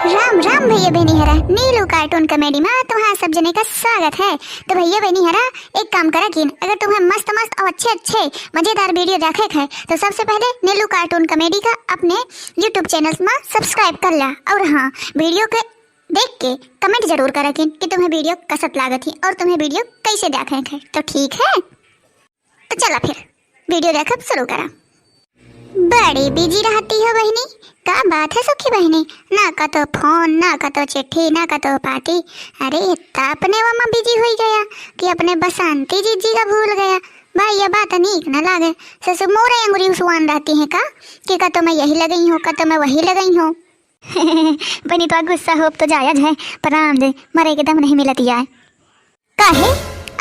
राम राम भैया बहनी हरा नीलू कार्टून कॉमेडी में तुम्हारा सब जने का स्वागत है। तो भैया बहनी हरा एक काम करा कि अगर तुम्हें मस्त मस्त और अच्छे मजेदार वीडियो देखे है तो सबसे पहले नीलू कार्टून कॉमेडी का अपने यूट्यूब चैनल में सब्सक्राइब कर ला। और हाँ, वीडियो के देख के कमेंट जरूर करा कि तुम्हें वीडियो कसत लागत थी और तुम्हें वीडियो कैसे देखे है। तो ठीक है, तो चला फिर वीडियो देखना शुरू करा। बड़ी बिजी रहती हो बहनी, क्या बात है सुखी बहनी? ना का तो फोन, ना का तो चिट्ठी, ना का तो पार्टी। अरे इतना अपने वहाँ बिजी हो गया कि अपने बसंती जी का भूल गया। भाई ये बात नीक न लागे। ससुर मोरे अंगुरी सुहान रहती है का तो मैं यही लगई हूँ, का तो मैं वही लगई हूँ। बनी तो गुस्सा हो तो जायज है, पर राम दे मरे के दम नहीं मिलती है। काहे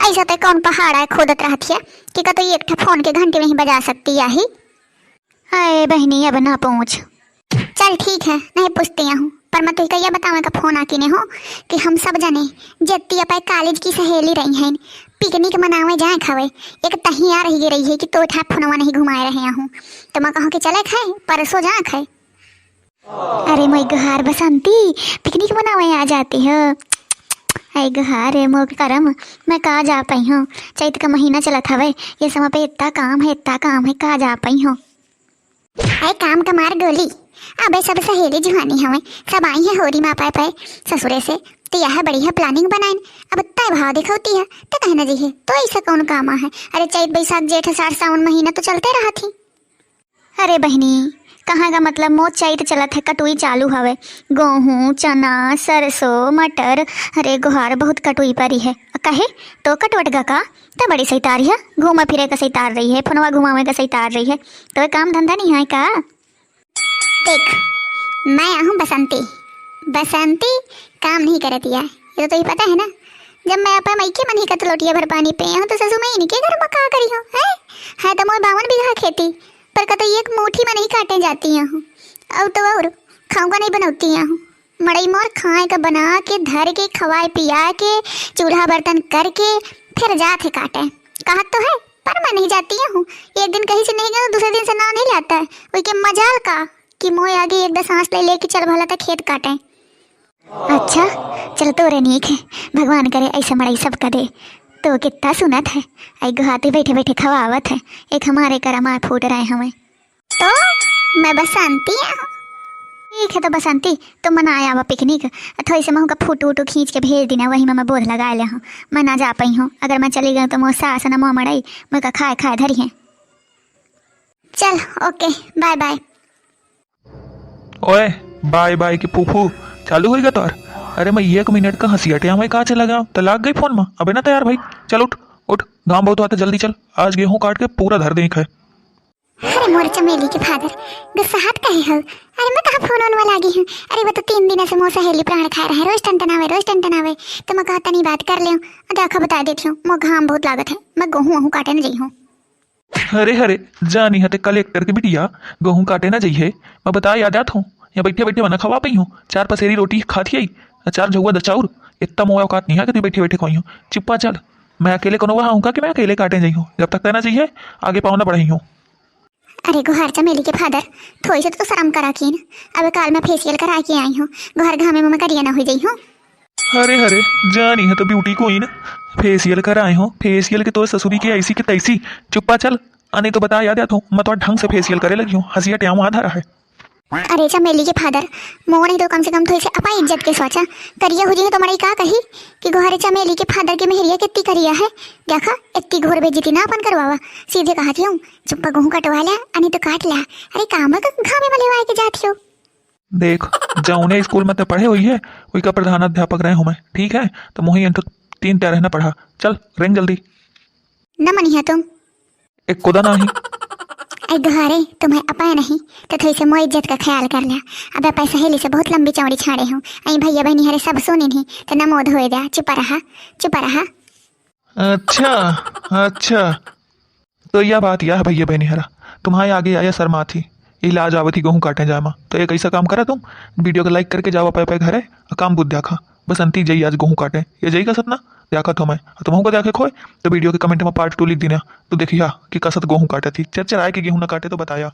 ऐसा तो कौन पहाड़ है खोदत रहती है कि का तो एक फोन के घंटे में ही बजा सकती है ही। अरे बहनी अब ना पहुँच, चल ठीक है नहीं पूछती हूँ, पर मैं तुझे यह बतावे का फोन आके ने हो कि हम सब जने जत्ती अपन कॉलेज की सहेली रही हैं, पिकनिक मनावे जाए खावे। एक तहिया रही है कि तो ठा फोनवा नहीं घुमाए रहे हूँ, तो मैं कहूँ कि चले खाए परसों जा खाए। अरे मोई गुहार बसंती पिकनिक मनावे आ जाती हो। अरे गुहार रे मोर करम, मैं कहाँ जा पाई हूँ। चैत का महीना चला था वे, ये समय पे इतना काम है कहाँ जा पाई हूँ। अरे काम कमार गोली, अबे सब सहेली जुहानी हमें सब आई है होरी माँ पाए ससुरे से, तो यह बढ़िया प्लानिंग बनाए। अब तय भाव दिखौती है तो कहना जी है तो ऐसा कौन काम है। अरे चैत बैसाख जेठ आषाढ़ सावन महीना तो चलते रहा थी। अरे बहनी कहाँ का मतलब मोच चैत चलत है, कटुई चालू हवे, गेहूँ चना सरसों मटर। अरे गुहार बहुत कटुई परी है, कहे तो कटवट गा का तो बड़ी सही तारी है, घूमा फिरे का सही तार रही है, फोनवा घुमावे का सही तार रही है। तो काम धंधा नहीं है का? देख मैं हूँ बसंती काम नहीं करती है, ये तो ही पता है ना। जब मैं अपने मई के मन ही का लोटिया भर पानी पे हूँ तो ससुर मैं इनके घर में कहा करी हूँ है तो मोर 52 बीघा खेती, पर कतो एक मुट्ठी में नहीं काटे जाती हूँ। अब तो और खाऊंगा नहीं बनौती हूँ, मड़ई मोर खाए का बना के धर के खवाए पिया के चूल्हा बर्तन करके फिर जाते काटे। कहा तो है पर मैं नहीं जाती हूँ। एक दिन कहीं से नहीं गया दूसरे दिन से ना नहीं लाता है, वही के मजाल का कि मोए आगे एक दो सांस ले के चल भला था खेत काटे। अच्छा चल तो रे नीक है, भगवान करे ऐसा मड़ई सब का दे। तो कितना सुनत है आई गुहाती बैठे बैठे खवावत है, एक हमारे करमा फूट रहे हमें। तो मैं बसंती हूँ, ठीक है तो बसंती तो मनाया हुआ पिकनिक थोड़ी से महू का फोटो वोटो खींच के भेज देना, वही में मैं बोध लगा लिया हूँ। मैं ना जा पाई हूँ, अगर मैं चली गई तो मोर सास न मोह मड़ई मुझे खाए धरी है। चल ओके बाय बाय। ओए बाय बाय की फूफू चालू होएगा तोर। अरे मैं 1 मिनट का हंसी हटिया मैं कहाँ चला गया तो लाग गई फोन में। अबे ना तैयार भाई, चल उठ गाँव बहुत आता, जल्दी चल, आज गेहूँ काट के पूरा धर देख है। अरे मोर चमेली के फादर गुस्सा हाथ कहे हो। अरे मैं कहाँ फोन में लागी हूँ। अरे वो तो 3 दिन से मोर सहेली प्राण खा रहा है, रोज टन तो मैं कहता नहीं बात कर ले देखा बता देती हूँ। मोर घाम बहुत लागत है, मैं गेहूँ काटे न जाई हूँ। अरे जानी है कलेक्टर की बिटिया गेहूँ काटे ना जाइए, मैं बता याद आत हूँ। यहाँ बैठे बैठे बना खवा पाई हूँ, 4 पसेरी रोटी खाती आई, 4 झुआ दचाउर, इतना मोया औकात नहीं है कि तू बैठे बैठे खोई हूँ। चिप्पा चल, मैं अकेले कोनो वहाँ हूँ कि मैं अकेले काटे जाई हूँ, जब तक कहना चाहिए आगे पाँव ना बढ़ाई हूँ। अरे गुहार चमेली के फादर थोड़ी सी तो शर्म करा की न, अब काल मैं फेसियल करा के आई हूँ, गुहार घामे में करिया ना हो जाई हूँ। अरे जानी है तो ब्यूटी कोई ना फेसियल कराए हो, फेसियल के तो ससुरी की ऐसी की तैसी। चुप्पा चल, नहीं तो बता याद हो मैं तो ढंग से फेसियल करे लगी हूँ, हंसिया ट्याम आधा रहा है। अरे चमेली के फादर मोह नहीं तो कम से कम थोड़ी से अपा इज्जत के सोचा करिया हो जी है तुम्हारी का कही कि गुहारे चमेली के फादर के मेहरिया कितनी करिया है। देखा इतनी घोर बेइज्जती ना अपन करवावा, सीधे कहा थी हूँ चुप्पा गेहूँ कटवा लिया नहीं तो काट लिया। अरे काम घामे में लेवाए के जाती हो। देख जाऊने स्कूल में तो पढ़े हुई है, वही का प्रधानाध्यापक रहे हूँ मैं, ठीक है तो मोही तो 3 तय रहना पढ़ा। चल रेंग जल्दी। न मनी है तुम एक खुदा नहीं। ऐ गुहारे तुम्हें अपाय नहीं तो थोड़ी से मोह इज्जत का ख्याल कर लिया। अब अपन सहेली से बहुत लंबी चौड़ी छाड़े हूँ, ऐ भैया बहनी हरे सब सुनी नहीं तो न मोद हो दिया। चुपा रहा। अच्छा तो यह बात यह भैया बहनी हरा तुम्हारे आगे आया शर्मा थी, इलाज आवती गेहूँ काटे जामा, तो एक ऐसा काम करा तुम वीडियो को लाइक करके जाओ पे घर है काम बुद्ध देखा बसंती जई आज गेहूँ काटे, ये जई का सतना देखा तो मैं तुम को देखे खोए तो वीडियो के कमेंट में पार्ट 2 लिख देना, तो देखिए कि कसत गेहूँ काटे थी, चल आए कि गेहूँ ना काटे तो बताया।